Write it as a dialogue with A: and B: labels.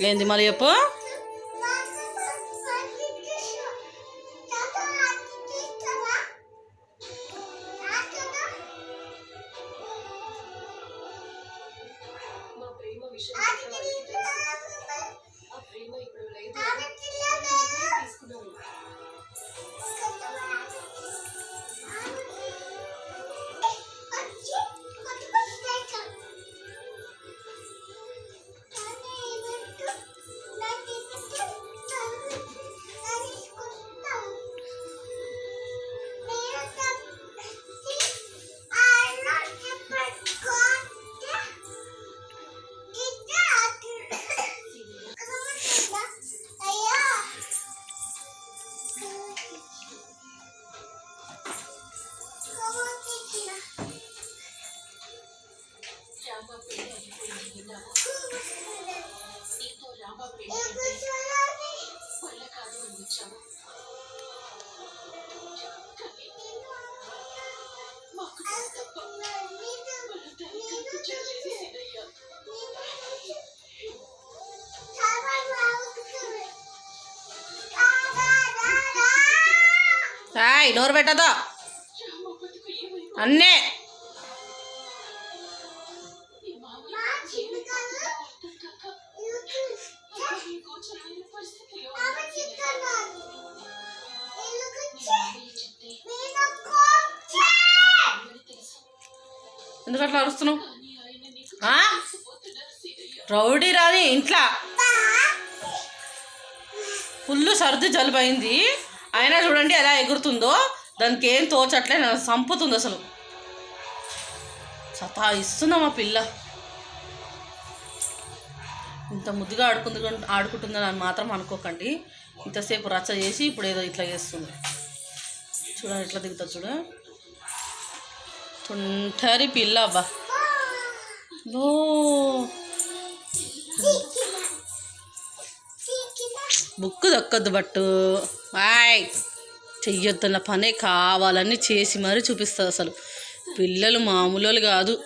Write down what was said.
A: ఏంది మరి చెప్పు. డోర్ పెట్టదా అన్నే. ఎందుకు అట్లా అరుస్తున్నావు? రౌడీ రాని ఇంట్లో ఫుల్ సర్ది జలుబు అయింది. అయినా చూడండి ఎలా ఎగురుతుందో. దానికి ఏం తోచట్లే, సంపుతుంది అసలు. సతాయిస్తుందా మా పిల్ల. ఇంత ముద్దుగా ఆడుకుంటుందని అని మాత్రం అనుకోకండి. ఇంతసేపు రచ్చ చేసి ఇప్పుడు ఏదో ఇట్లా చేస్తుంది. చూడండి ఎట్లా దిగుతా చూడ. తుంటరి పిల్ల అబ్బా. ఓ బుక్కు దక్కద్దు బట్టు చెయ్యొద్దున్న పనే కావాలని చేసి మరీ చూపిస్తుంది. అసలు పిల్లలు మామూలు కాదు.